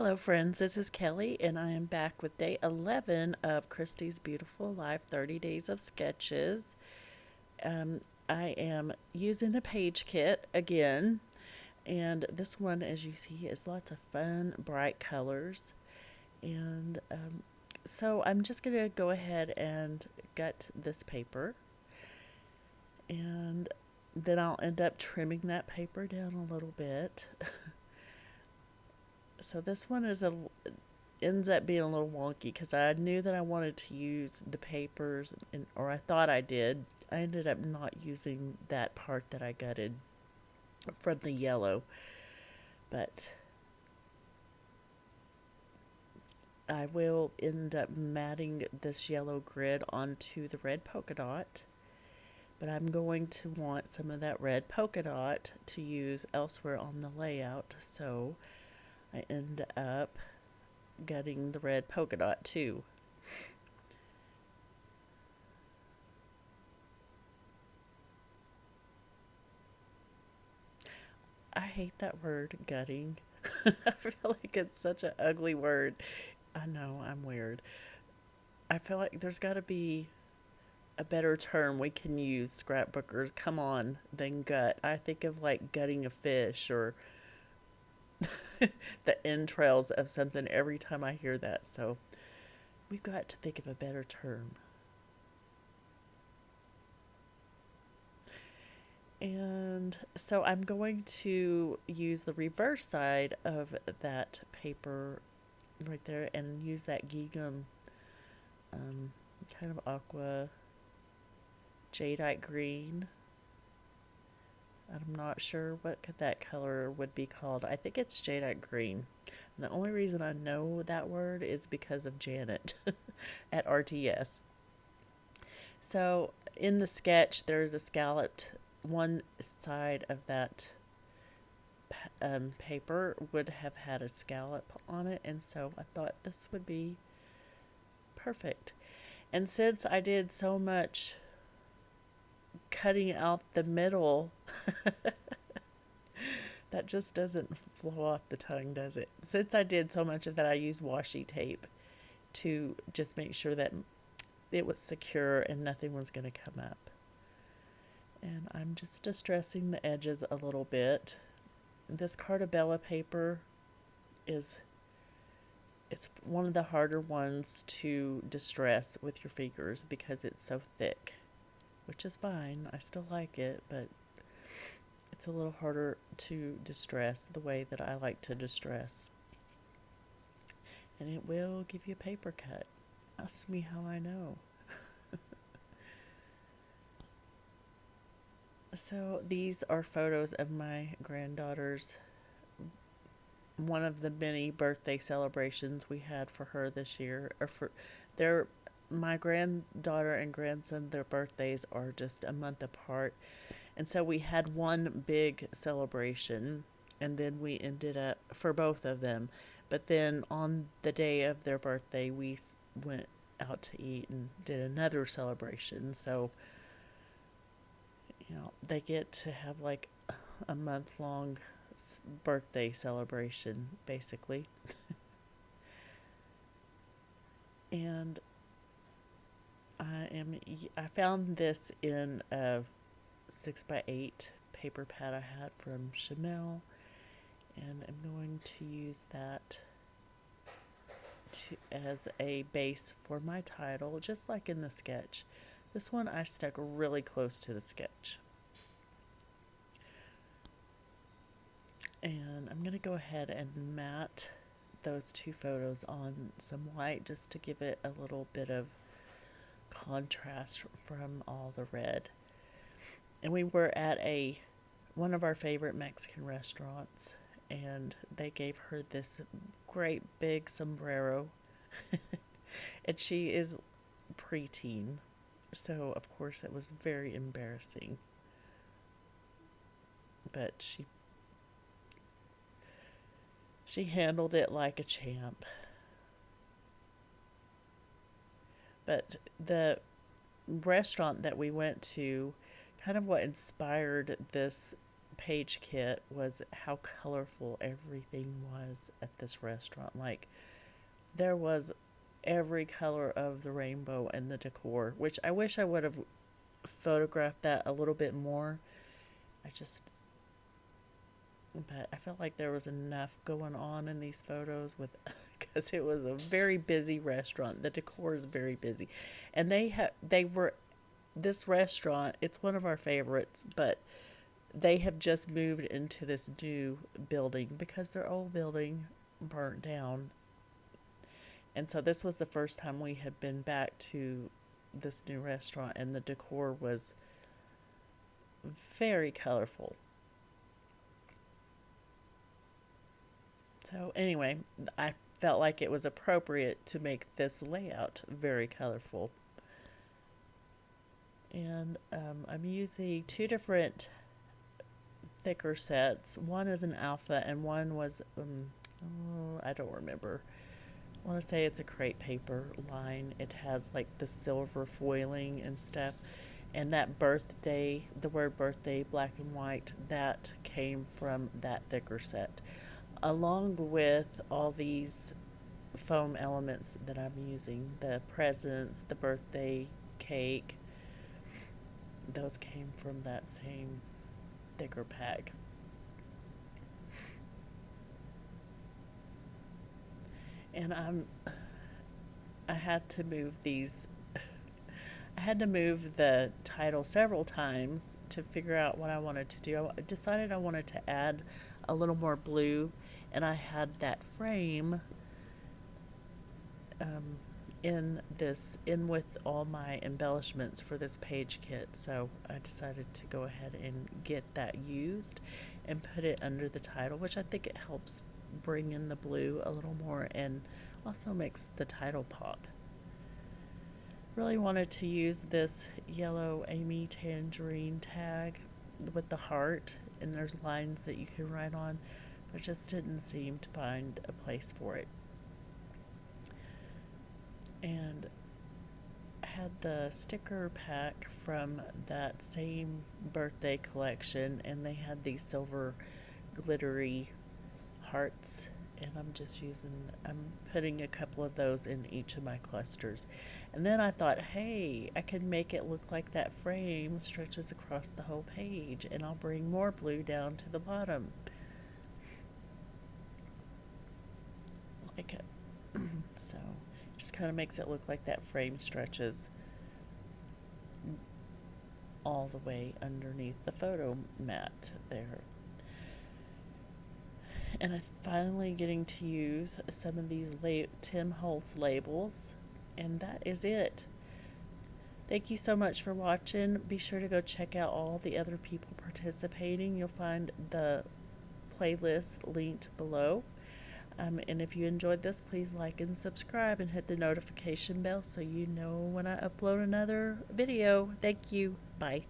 Hello, friends. This is Kelly, and I am back with day 11 of Christy's Beautiful Life 30 Days of Sketches. Um, I am using a page kit again, and this one, as you see, is lots of fun, bright colors. And so I'm just going to go ahead and gut this paper, and then I'll end up trimming that paper down a little bit. So this one is a ends up being a little wonky because I knew that I wanted to use the papers, or I thought I did. I ended up not using that part that I gutted from the yellow, but I will end up matting this yellow grid onto the red polka dot. But I'm going to want some of that red polka dot to use elsewhere on the layout, so I end up gutting the red polka dot too. I hate that word, gutting. I feel like it's such an ugly word. I know, I'm weird. I feel like there's got to be a better term we can use, scrapbookers, come on, than gut. I think of like gutting a fish or the entrails of something every time I hear that. So we've got to think of a better term. And so I'm going to use the reverse side of that paper right there and use that gingham um, kind of aqua jadeite green. I'm not sure what that color would be called. I think it's jadeite green. And the only reason I know that word is because of Janet at RTS. So in the sketch, there's a scalloped one side of that paper would have had a scallop on it, and so I thought this would be perfect. And since I did so much cutting out the middle, that just doesn't flow off the tongue, does it? Since I did so much of that, I used washi tape to just make sure that it was secure and nothing was going to come up. And I'm just distressing the edges a little bit. This Cartabella paper is it's one of the harder ones to distress with your fingers because it's so thick, which is fine. I still like it, but it's a little harder to distress the way that I like to distress. And it will give you a paper cut. Ask me how I know. So these are photos of my granddaughter's one of the many birthday celebrations we had for her this year. Or for their my granddaughter and grandson, their birthdays are just a month apart, and so we had one big celebration, and then we ended up for both of them. But then on the day of their birthday, we went out to eat and did another celebration. So they get to have like a month long birthday celebration basically. And I found this in a 6x8 paper pad I had from Chanel, and I'm going to use that as a base for my title, just like in the sketch. This one I stuck really close to the sketch. And I'm going to go ahead and matte those two photos on some white just to give it a little bit of contrast from all the red. And we were at one of our favorite Mexican restaurants, and they gave her this great big sombrero. And she is preteen, so of course it was very embarrassing. But she handled it like a champ. But the restaurant that we went to, kind of what inspired this page kit was how colorful everything was at this restaurant. Like, there was every color of the rainbow in the decor, which I wish I would have photographed that a little bit more. I just, but I felt like there was enough going on in these photos with, because it was a very busy restaurant. The decor is very busy, and they were this restaurant. It's one of our favorites, but they have just moved into this new building because their old building burnt down. And so this was the first time we had been back to this new restaurant, and the decor was very colorful. So, anyway, I felt like it was appropriate to make this layout very colorful. And I'm using two different thicker sets. One is an alpha, and one was, oh, I don't remember. I want to say it's a crepe paper line. It has like the silver foiling and stuff. And that birthday, the word birthday, black and white, that came from that thicker set, along with all these foam elements that I'm using, the presents, the birthday cake. Those came from that same thicker pack. And I had to move these. I had to move the title several times to figure out what I wanted to do. I decided I wanted to add a little more blue, and I had that frame um, in with all my embellishments for this page kit. So I decided to go ahead and get that used and put it under the title, which I think it helps bring in the blue a little more and also makes the title pop. Really wanted to use this yellow Amy Tangerine tag with the heart, and there's lines that you can write on, but just didn't seem to find a place for it. And I had the sticker pack from that same birthday collection, and they had these silver glittery hearts, and I'm putting a couple of those in each of my clusters. And then I thought, hey, I can make it look like that frame stretches across the whole page, and I'll bring more blue down to the bottom. Like it. So it just kind of makes it look like that frame stretches all the way underneath the photo mat there. And I'm finally getting to use some of these Tim Holtz labels, and that is it. Thank you so much for watching. Be sure to go check out all the other people participating. You'll find the playlist linked below. And if you enjoyed this, please like and subscribe and hit the notification bell so you know when I upload another video. Thank you. Bye.